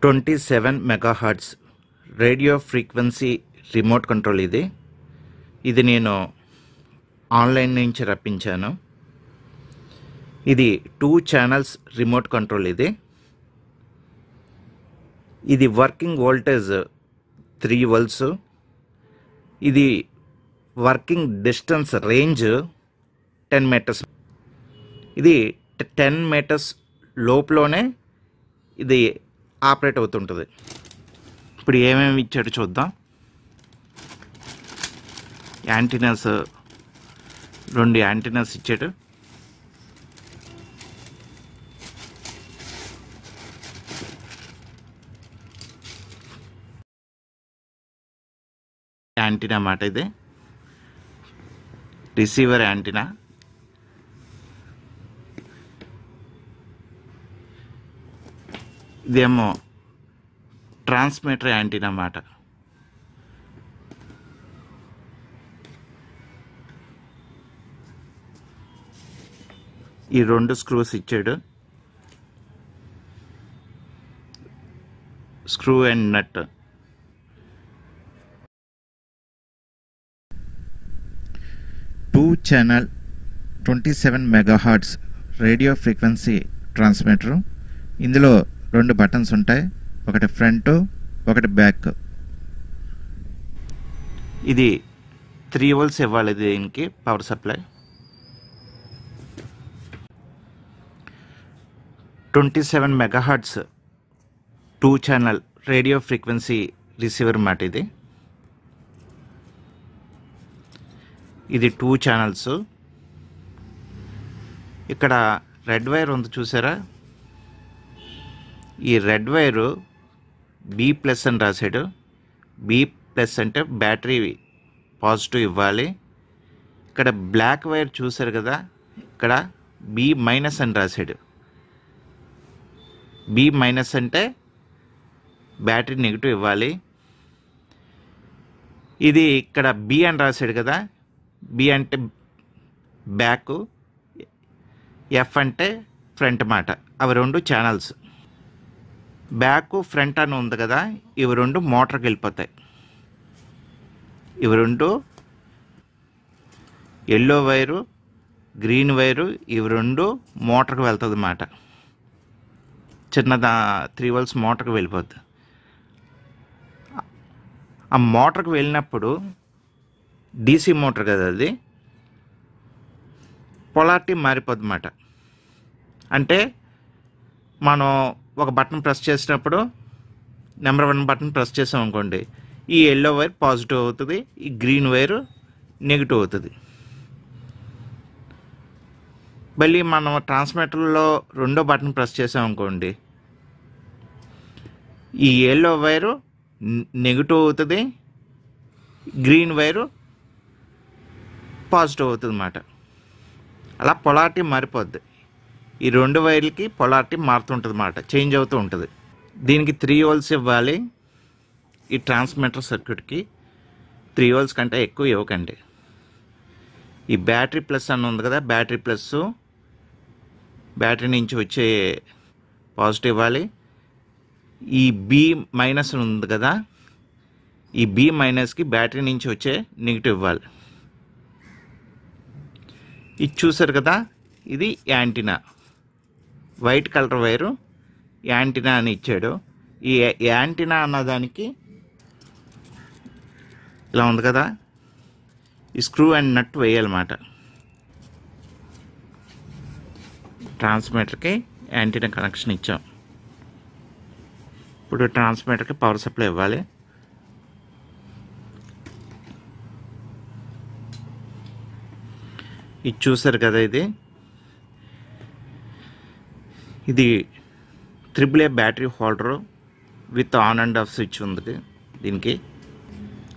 27 megahertz radio frequency remote control ఇది నేను online నుంచి రప్పించాను. ఇది 2 ఛానల్స్ రిమోట్ కంట్రోల్. ఇది వర్కింగ్ వోల్టేజ్ 3 వోల్ట్స్. ఇది వర్కింగ్ డిస్టెన్స్ రేంజ్ 10 మీటర్స్. ఇది 10 మీటర్స్ లోపులోనే ఇది ఆపరేట్ అవుతుంటుంది. ఇప్పుడు ఏమేమి ఇచ్చాడు చూద్దాం. యాంటీనాస్ 2 యాంటీనాస్ ఇచ్చాడు. యాంటీనా మాట ఇది రిసీవర్ యాంటీనా. ఇదేమో ట్రాన్స్మిటర్ యాంటీనా మాట. ఈ 2 స్క్రూస్ ఇచ్చాడు, screw and nut. Two channel 27 megahertz radio frequency transmitter. ఇందులో 2 బటన్స్ ఉంటాయి, ఒకటి ఫ్రంట్ ఒకటి బ్యాక్. ఇది 3 వోల్ట్స్ ఇవ్వాలి దీనికి power supply. 27 మెగాహర్ట్జ్ 2 channel radio frequency receiver మాట. ఇది 2 ఛానల్స్. ఇక్కడ రెడ్ వైర్ ఉంది చూసారా, ఈ రెడ్ వైరు B+ అని రాశాడు. B+ అంటే బ్యాటరీ పాజిటివ్ ఇవ్వాలి. ఇక్కడ బ్లాక్ వైర్ చూసారు కదా, ఇక్కడ B- అని రాశాడు. B- అంటే బ్యాటరీ నెగిటివ్ ఇవ్వాలి. ఇది ఇక్కడ B అని రాశాడు కదా, B అంటే బ్యాక్, F అంటే ఫ్రంట్ మాట. అవి 2 ఛానల్స్. బ్యాక్ ఫ్రంట్ అని ఉంది కదా, ఇవి 2 మోటార్కి వెళ్ళిపోతాయి. ఇవి 2 ఎల్లో వైరు గ్రీన్ వైరు, ఇవి 2 మోటార్కి వెళ్తుంది అన్నమాట. చిన్నదా 3 వోల్ట్స్ మోటార్కి వెళ్ళిపోద్ది. ఆ మోటార్కి వెళ్ళినప్పుడు DC మోటార్ కదా, అది పొలారిటీ మారిపోద్ది అన్నమాట. అంటే మనం ఒక బటన్ ప్రెస్ చేసినప్పుడు నెంబర్ 1 బటన్ ప్రెస్ చేసాం అనుకోండి, ఈ ఎల్లో వైర్ పాజిటివ్ అవుతుంది, ఈ గ్రీన్ వైర్ నెగిటివ్ అవుతుంది. మళ్ళీ మనం ట్రాన్స్మిటర్లో 2వ బటన్ ప్రెస్ చేసాం అనుకోండి, ఈ ఎల్లో వైరు నెగిటివ్ అవుతుంది, గ్రీన్ వైరు పాజిటివ్ అవుతుంది అన్నమాట. అలా పొలారిటీ మారిపోద్ది. ఈ 2 వైర్లకి పొలారిటీ మారుతుంటుంది అన్నమాట, చేంజ్ అవుతూ ఉంటుంది. దీనికి 3 వోల్ట్స్ ఇవ్వాలి. ఈ ట్రాన్స్మిటర్ సర్క్యూట్కి 3 వోల్ట్స్ కంటే ఎక్కువ ఇవ్వకండి. ఈ బ్యాటరీ ప్లస్ అని ఉంది కదా, బ్యాటరీ నుంచి వచ్చే పాజిటివ్ ఇవ్వాలి. ఈ B- ఉంది కదా, ఈ B-కి బ్యాటరీ నుంచి వచ్చే నెగిటివ్ ఇవ్వాలి. ఇది చూసారు కదా, ఇది antenna. White colour wire antenna అని ఇచ్చాడు. ఈ యాంటీనా అన్నదానికి ఇలా ఉంది కదా, ఈ స్క్రూ అండ్ నట్ వేయాలన్నమాట. ట్రాన్స్మిటర్కి యాంటీనా కనెక్షన్ ఇచ్చాం. ఇప్పుడు ట్రాన్స్మిటర్కి పవర్ సప్లై ఇవ్వాలి. ఇది చూసారు కదా, ఇది AAA battery holder with on and off switch ఉంది దీనికి.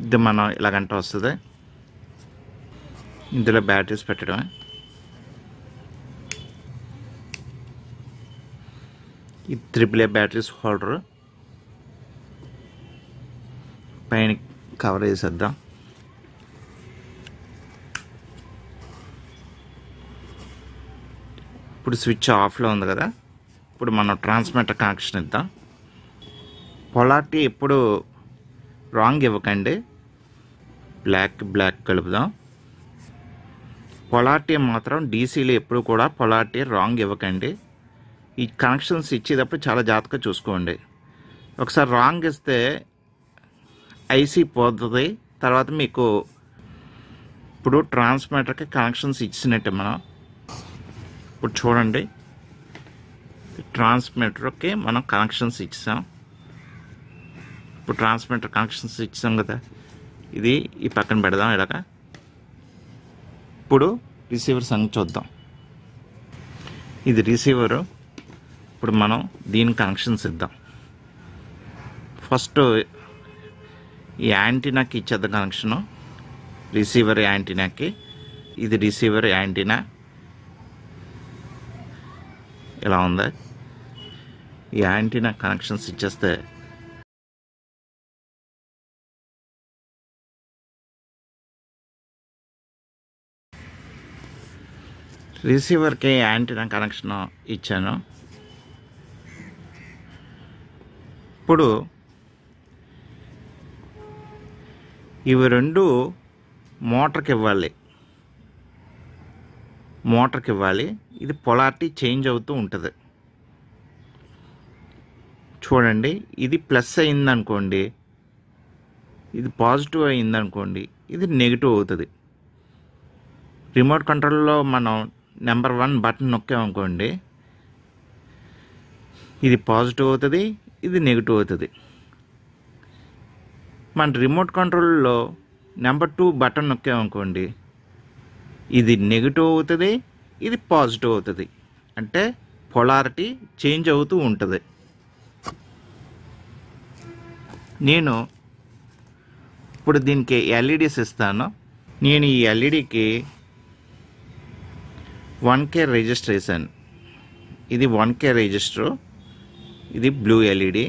ఇది మనం ఇలాగంట వస్తుంది. ఇందులో బ్యాటరీస్ పెట్టడమే. ఇది AAA బ్యాటరీస్ హోల్డరు. పైన కవర్ వేసేద్దాం. ఇప్పుడు స్విచ్ ఆఫ్లో ఉంది కదా, ఇప్పుడు మనం ట్రాన్స్మిటర్ కనెక్షన్ ఇద్దాం. పొలారిటీ ఎప్పుడు రాంగ్ ఇవ్వకండి. బ్లాక్ కలుపుదాం. పొలారిటీ మాత్రం డీసీలో ఎప్పుడు కూడా పొలారిటీ రాంగ్ ఇవ్వకండి. ఈ కనెక్షన్స్ ఇచ్చేటప్పుడు చాలా జాగ్రత్తగా చూసుకోండి. ఒకసారి రాంగ్ ఇస్తే ఐసీ పోతుంది. తర్వాత మీకు ఇప్పుడు ట్రాన్స్మిటర్కి కనెక్షన్స్ ఇచ్చినట్టే మనం ఇప్పుడు చూడండి, ట్రాన్స్మిటర్కి మనం కనెక్షన్స్ ఇచ్చాం. ఇప్పుడు ట్రాన్స్మిటర్ కనెక్షన్స్ ఇచ్చాం కదా, ఇది ఈ పక్కన పెడదాం ఇలాగ. ఇప్పుడు రిసీవర్ సంగతి చూద్దాం. ఇది రిసీవరు. ఇప్పుడు మనం దీని కనెక్షన్స్ ఇద్దాం. ఫస్ట్ ఈ యాంటీనాకి ఇచ్చేద్దాం కనెక్షను. రిసీవర్ యాంటీనాకి. ఇది రిసీవర్ యాంటీనా ఇలా ఉంది. ఈ యాంటీనా కనెక్షన్స్ ఇచ్చేస్తే రిసీవర్కి యాంటీనా కనెక్షన్ ఇచ్చాను. ఇప్పుడు ఇవి రెండు మోటార్కి ఇవ్వాలి. ఇది పొలారిటీ చేంజ్ అవుతూ ఉంటుంది. చూడండి, ఇది ప్లస్ అయిందనుకోండి, ఇది పాజిటివ్ అయిందనుకోండి, ఇది నెగిటివ్ అవుతుంది. రిమోట్ కంట్రోల్లో మనం నెంబర్ 1 బటన్ నొక్కామనుకోండి, ఇది పాజిటివ్ అవుతుంది, ఇది నెగిటివ్ అవుతుంది. మన రిమోట్ కంట్రోల్లో నెంబర్ 2 బటన్ నొక్కామనుకోండి, ఇది నెగిటివ్ అవుతుంది, ఇది పాజిటివ్ అవుతుంది. అంటే పొలారిటీ చేంజ్ అవుతూ ఉంటుంది. నేను ఇప్పుడు దీనికి ఎల్ఈడీస్ ఇస్తాను. నేను ఈ ఎల్ఈడికి 1K రిజిస్టర్ వేసాను. ఇది 1K రిజిస్టర్. ఇది బ్లూ ఎల్ఈడి.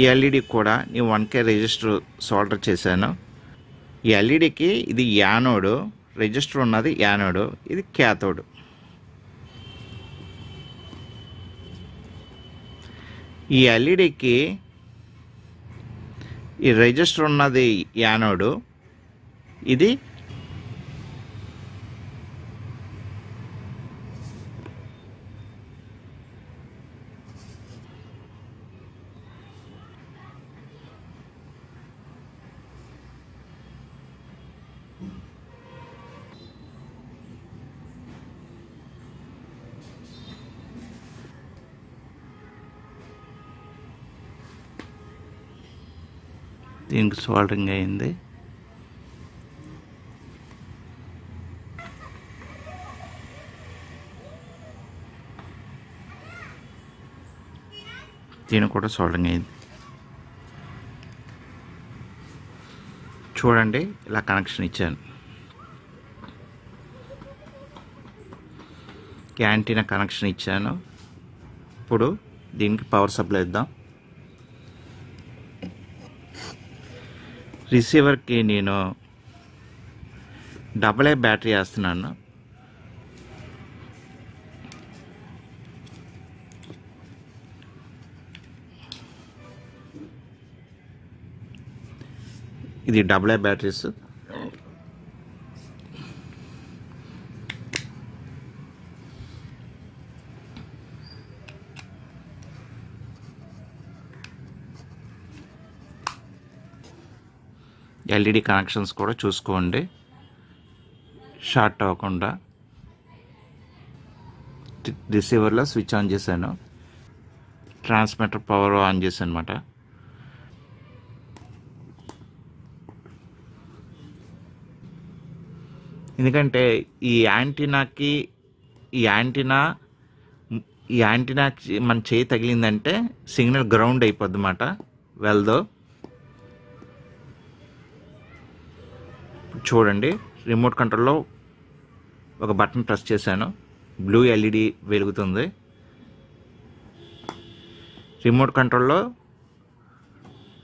ఈ ఎల్ఈడి కూడా నేను 1K రిజిస్టర్ సోల్డర్ చేశాను. ఈ ఎల్ఈడికి ఇది యానోడు, రిజిస్టర్ ఉన్నది యానోడు, ఇది క్యాథోడ్. ఈ ఎల్ఈడికి ఈ రిజిస్టర్ ఉన్నది యానోడు, ఇది దీనికి సోల్డరింగ్ అయింది. దీనికి కూడా సోల్డరింగ్ అయింది. చూడండి, ఇలా కనెక్షన్ ఇచ్చాను. యాంటీనా కనెక్షన్ ఇచ్చాను. ఇప్పుడు దీనికి పవర్ సప్లై ఇద్దాం. రిసీవర్కి నేను AA బ్యాటరీ వేస్తున్నాను. ఇది AA బ్యాటరీస్. ఎల్ఈడి కనెక్షన్స్ కూడా చూసుకోండి, షార్ట్ అవ్వకుండా. రిసీవర్లో స్విచ్ ఆన్ చేశాను. ట్రాన్స్మిటర్ పవర్ ఆన్ చేశాను అనమాట. ఎందుకంటే ఈ యాంటీనాకి మన చేయి తగిలిందంటే సిగ్నల్ గ్రౌండ్ అయిపోద్ది అన్నమాట. వెల్దో చూడండి, రిమోట్ కంట్రోల్లో ఒక బటన్ ప్రెస్ చేశాను, బ్లూ ఎల్ఈడి వెలుగుతుంది. రిమోట్ కంట్రోల్లో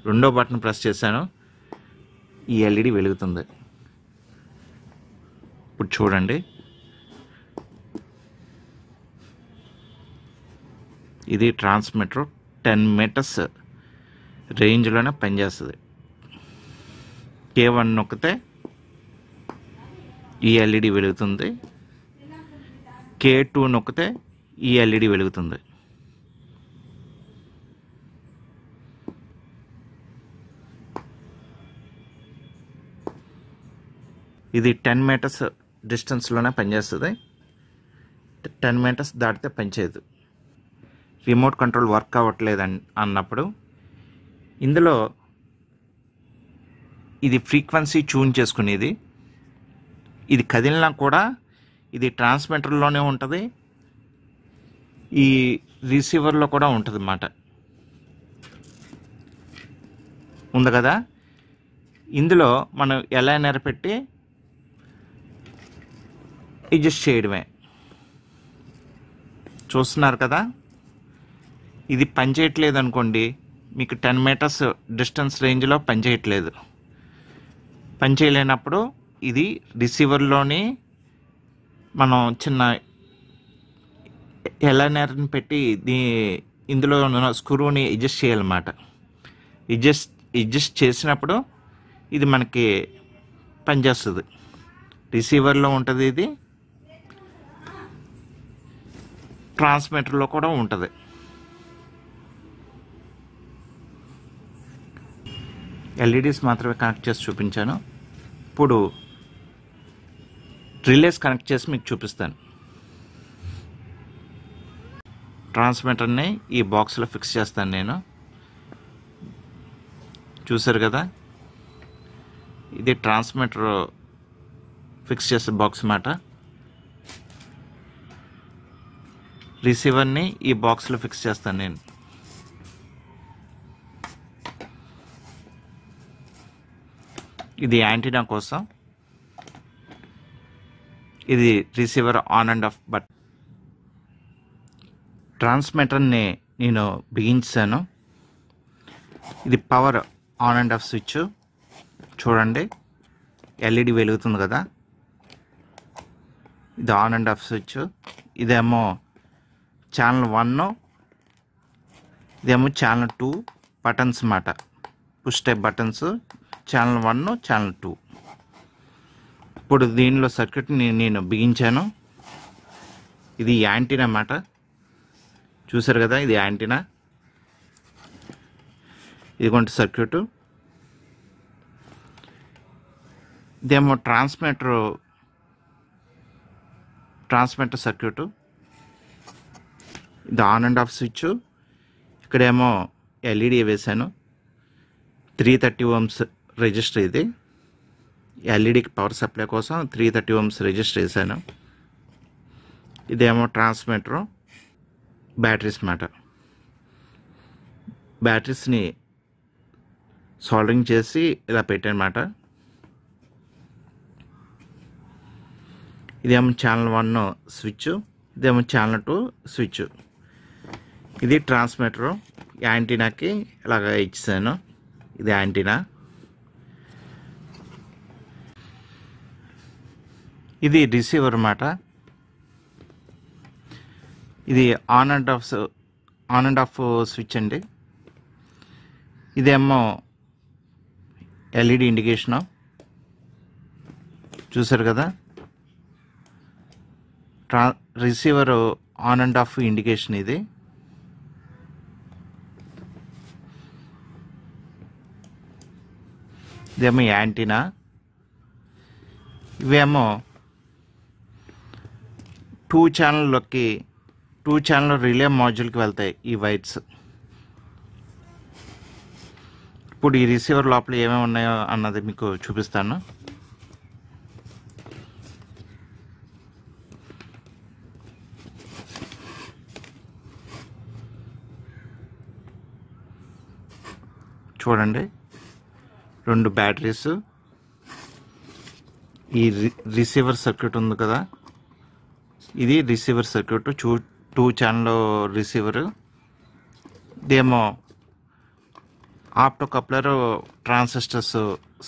రెండో బటన్ ప్రెస్ చేశాను, ఈ ఎల్ఈడి వెలుగుతుంది. ఇప్పుడు చూడండి, ఇది ట్రాన్స్మిటర్ 10 మీటర్స్ రేంజ్లోనే పనిచేస్తుంది. K1 నొక్కితే ఈ ఎల్ఈడి వెలుగుతుంది, K2 నొక్కితే ఈ ఎల్ఈడి వెలుగుతుంది. ఇది 10 మీటర్స్ డిస్టెన్స్లోనే పనిచేస్తుంది. 10 మీటర్స్ దాటితే పనిచేయదు. రిమోట్ కంట్రోల్ వర్క్ అవ్వట్లేదు అన్నప్పుడు ఇందులో ఇది ఫ్రీక్వెన్సీ ట్యూన్ చేసుకునేది. ఇది కదిలినా కూడా ఇది ట్రాన్స్మిటర్లోనే ఉంటుంది, ఈ రిసీవర్లో కూడా ఉంటుంది అన్నమాట. ఉంది కదా, ఇందులో మనం ఎలా నెరపెట్టి అడ్జస్ట్ చేయడమే. చూస్తున్నారు కదా, ఇది పనిచేయట్లేదు అనుకోండి, మీకు 10 మీటర్స్ డిస్టెన్స్ రేంజ్లో పనిచేయట్లేదు. పనిచేయలేనప్పుడు ఇది రిసీవర్లోని మనం చిన్న ఎలైనర్ని పెట్టి ఇందులో స్క్రూని అడ్జస్ట్ చేయాలన్నమాట. అడ్జస్ట్ చేసినప్పుడు ఇది మనకి పనిచేస్తుంది. రిసీవర్లో ఉంటుంది, ఇది ట్రాన్స్మిటర్లో కూడా ఉంటుంది. ఎల్ఈడీస్ మాత్రమే కనెక్ట్ చేసి చూపించాను. ఇప్పుడు రిలేస్ కనెక్ట్ చేసి మీకు చూపిస్తాను. ట్రాన్స్మిటర్ని ఈ బాక్స్లో ఫిక్స్ చేస్తాను నేను. చూసారు కదా, ఇది ట్రాన్స్మిటర్ ఫిక్స్ చేసే బాక్స్ మాట. రిసీవర్ని ఈ బాక్స్లో ఫిక్స్ చేస్తాను నేను. ఇది యాంటీనా కోసం, ఇది receiver on and off button. ట్రాన్స్మిటర్ని నేను బిగించాను. ఇది power on and off switch. చూడండి, ఎల్ఈడి వెలుగుతుంది కదా, ఇది ఆన్ అండ్ ఆఫ్ స్విచ్. ఇదేమో ఛానల్ 1, ఇదేమో ఛానల్ 2 బటన్స్ మాట, push type buttons. Channel 1, channel 2. ఇప్పుడు దీనిలో సర్క్యూట్ని నేను బిగించాను. ఇది యాంటీనా మాట, చూసారు కదా, ఇది యాంటీనా. ఇదిగోండి సర్క్యూట్. ఇదేమో ట్రాన్స్మిటర్ సర్క్యూట్. ఇది ఆన్ అండ్ ఆఫ్ స్విచ్. ఇక్కడేమో ఎల్ఈడి వేసాను. 330 ohms రెజిస్టర్. ఇది ఎల్ఈడికి పవర్ సప్లై కోసం 330 ohms రెజిస్టర్ వేసాను. ఇదేమో ట్రాన్స్మిటర్, బ్యాటరీస్ మాట. బ్యాటరీస్ని సోల్డరింగ్ చేసి ఇలా పెట్టానమాట. ఇదేమో ఛానల్ 1 స్విచ్, ఇదేమో ఛానల్ 2 స్విచ్. ఇది ట్రాన్స్మిటర్ యాంటీనాకి ఇలాగ ఇచ్చాను. ఇది యాంటీనా. ఇది రిసీవర్ మాట. ఇది ఆన్ అండ్ ఆఫ్ స్విచ్ అండి. ఇదేమో ఎల్ఈడి ఇండికేషను, చూసారు కదా. Receiver on and of indication ఇది. ఇదేమో యాంటీనా. ఇవేమో 2 ఛానల్ రిలే మాడ్యూల్కి వెళ్తాయి ఈ వైర్స్. ఇప్పుడు ఈ రిసీవర్ లోపల ఏమేమి ఉన్నాయో అన్నది మీకు చూపిస్తాను. చూడండి, 2 బ్యాటరీస్. ఈ రిసీవర్ సర్క్యూట్ ఉంది కదా, ఇది రిసీవర్ సర్క్యూట్. 2 channel receiver. ఇదేమో ఆప్టో కప్లర్ ట్రాన్సిస్టర్స్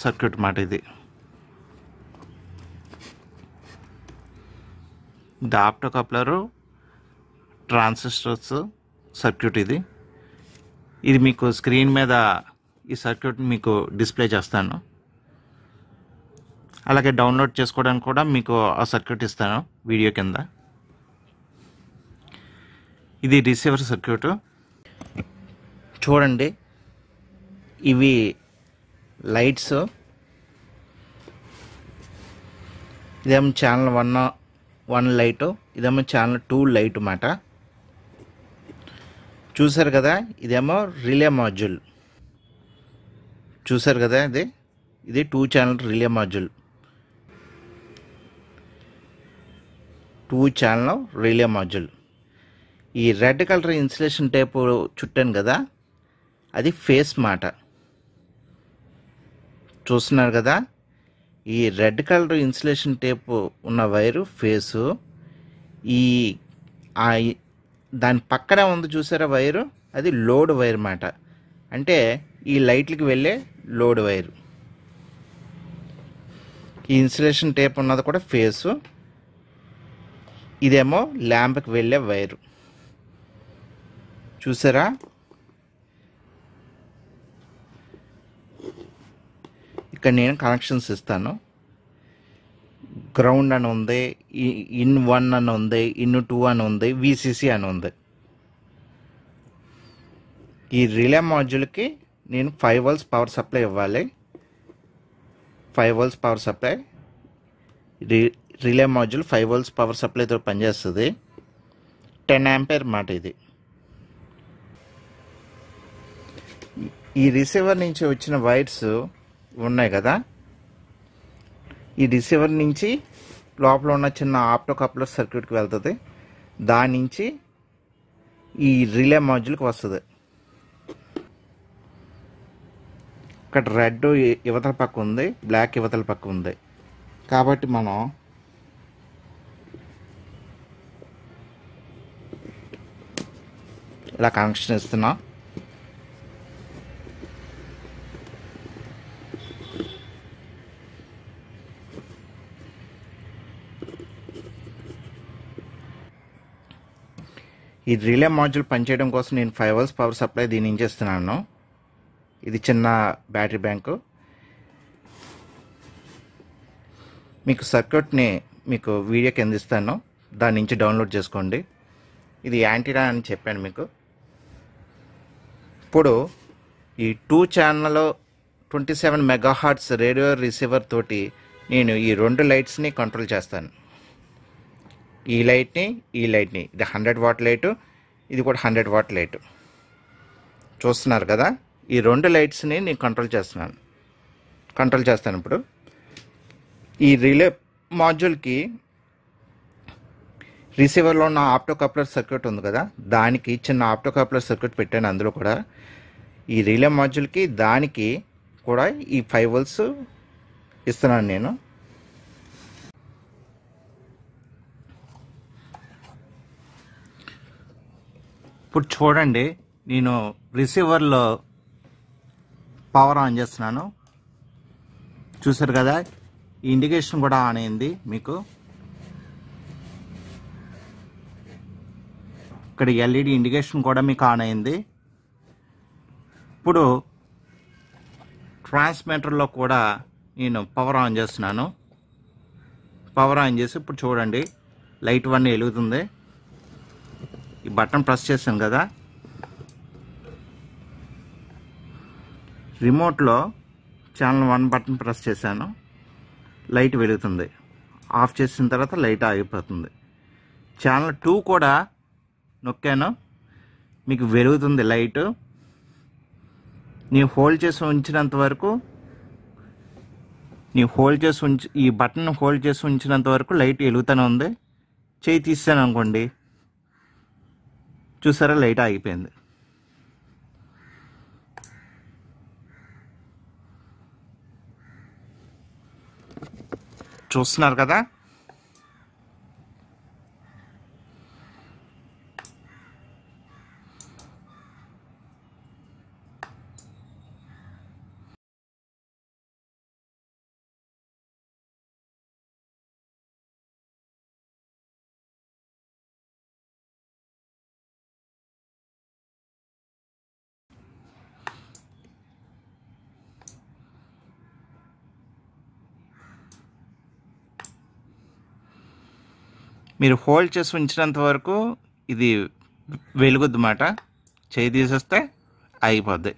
సర్క్యూట్ మాట. ఇది ఆప్టో కప్లర్ ట్రాన్సిస్టర్స్ సర్క్యూట్. ఇది ఇది మీకు స్క్రీన్ మీద ఈ సర్క్యూట్ మీకు డిస్ప్లే చేస్తాను. అలాగే డౌన్లోడ్ చేసుకోవడానికి కూడా మీకు ఆ సర్క్యూట్ ఇస్తాను వీడియో కింద. ఇది రిసీవర్ సర్క్యూట్. చూడండి, ఇవి లైట్స్. ఇదేమో ఛానల్ 1 లైటు, ఇదేమో ఛానల్ 2 లైట్ అన్నమాట. చూసారు కదా, ఇదేమో రిలే మాడ్యూల్. చూసారు కదా, ఇది 2 channel relay module. 2 channel relay module. ఈ రెడ్ కలర్ ఇన్సులేషన్ టేప్ చుట్టాను కదా, అది ఫేస్ మాట. చూస్తున్నారు కదా, ఈ రెడ్ కలర్ ఇన్సులేషన్ టేప్ ఉన్న వైరు ఫేసు. ఈ దాని పక్కనే ఉంది చూసారా వైరు, అది లోడ్ వైర్ మాట. అంటే ఈ లైట్లకి వెళ్ళే లోడ్ వైరు. ఈ ఇన్సులేషన్ టేప్ ఉన్నది కూడా ఫేసు. ఇదేమో ల్యాంప్కి వెళ్ళే వైరు. చూసారా, ఇక్కడ నేను కనెక్షన్స్ ఇస్తాను. గ్రౌండ్ అని ఉంది, ఇన్ 1 అని ఉంది, ఇన్ 2 అని ఉంది, విసిసి అని ఉంది. ఈ రిలే మాడ్యూల్కి నేను 5 volts పవర్ సప్లై ఇవ్వాలి. 5 volts power supply. Relay module 5 volts power సప్లైతో పనిచేస్తుంది. 10 ampere మాట ఇది. ఈ రిసీవర్ నుంచి వచ్చిన వైర్స్ ఉన్నాయి కదా, ఈ రిసీవర్ నుంచి లోపల ఉన్న చిన్న ఆప్టో కప్లర్ సర్క్యూట్కి వెళ్తుంది. దాని నుంచి ఈ రిలే మాడ్యూల్కి వస్తుంది. ఇక్కడ రెడ్ యువతల పక్క ఉంది, బ్లాక్ యువతల పక్క ఉంది. కాబట్టి మనం ఇలా కనెక్షన్ ఇస్తున్నాం. ఈ రిలే మాడ్యూల్ పనిచేయడం కోసం నేను 5 volts పవర్ సప్లై దీని నుంచి ఇస్తున్నాను. ఇది చిన్న బ్యాటరీ బ్యాంకు. మీకు సర్క్యూట్ని మీకు వీడియో కింద ఇస్తాను, దాని నుంచి డౌన్లోడ్ చేసుకోండి. ఇది యాంటీనా అని చెప్పాను మీకు. ఇప్పుడు ఈ 2 ఛానల్ 27 MHz రేడియో రిసీవర్ తోటి నేను ఈ 2 లైట్స్ని కంట్రోల్ చేస్తాను. ఈ లైట్ని, ఈ లైట్ని. ఇది 100 watt లైటు, ఇది కూడా 100 watt లైటు. చూస్తున్నారు కదా, ఈ 2 లైట్స్ని నేను కంట్రోల్ చేస్తాను. ఇప్పుడు ఈ రిలే మాడ్యూల్కి రిసీవర్లో ఉన్న ఆప్టో కప్లర్ సర్క్యూట్ ఉంది కదా, దానికి చిన్న ఆప్టో కప్లర్ సర్క్యూట్ పెట్టాను. అందులో కూడా ఈ రిలే మాడ్యూల్కి దానికి కూడా ఈ 5 volts ఇస్తున్నాను నేను. ఇప్పుడు చూడండి, నేను రిసీవర్లో పవర్ ఆన్ చేస్తున్నాను. చూసారు కదా, ఈ ఇండికేషన్ కూడా ఆన్ అయింది మీకు. ఇక్కడ ఎల్ఈడి ఇండికేషన్ కూడా మీకు ఆన్ అయింది. ఇప్పుడు ట్రాన్స్మిటర్లో కూడా నేను పవర్ ఆన్ చేస్తున్నాను. పవర్ ఆన్ చేసి ఇప్పుడు చూడండి, లైట్ 1 వెలుగుతుంది. ఈ బటన్ ప్రెస్ చేశాను కదా, రిమోట్లో ఛానల్ 1 బటన్ ప్రెస్ చేశాను, లైట్ వెలుగుతుంది. ఆఫ్ చేసిన తర్వాత లైట్ ఆగిపోతుంది. ఛానల్ 2 కూడా నొక్కాను, మీకు వెలుగుతుంది లైట్. నేను హోల్డ్ చేసి ఉంచినంత వరకు, ఈ బటన్ హోల్డ్ చేసి ఉంచినంత వరకు లైట్ వెలుగుతూనే ఉంది. చేయి తీసాను అనుకోండి, చూసారా, లైట్ ఆగిపోయింది. చూస్తున్నారు కదా, మీరు హోల్డ్ చేసి ఉంచినంత వరకు ఇది వెలుగుద్దన్నమాట. చేయి తీసేస్తే అయిపోద్ది.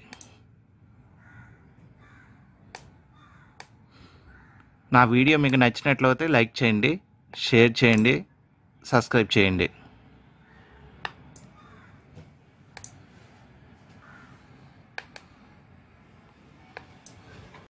నా వీడియో మీకు నచ్చినట్లయితే లైక్ చేయండి, షేర్ చేయండి, సబ్స్క్రైబ్ చేయండి.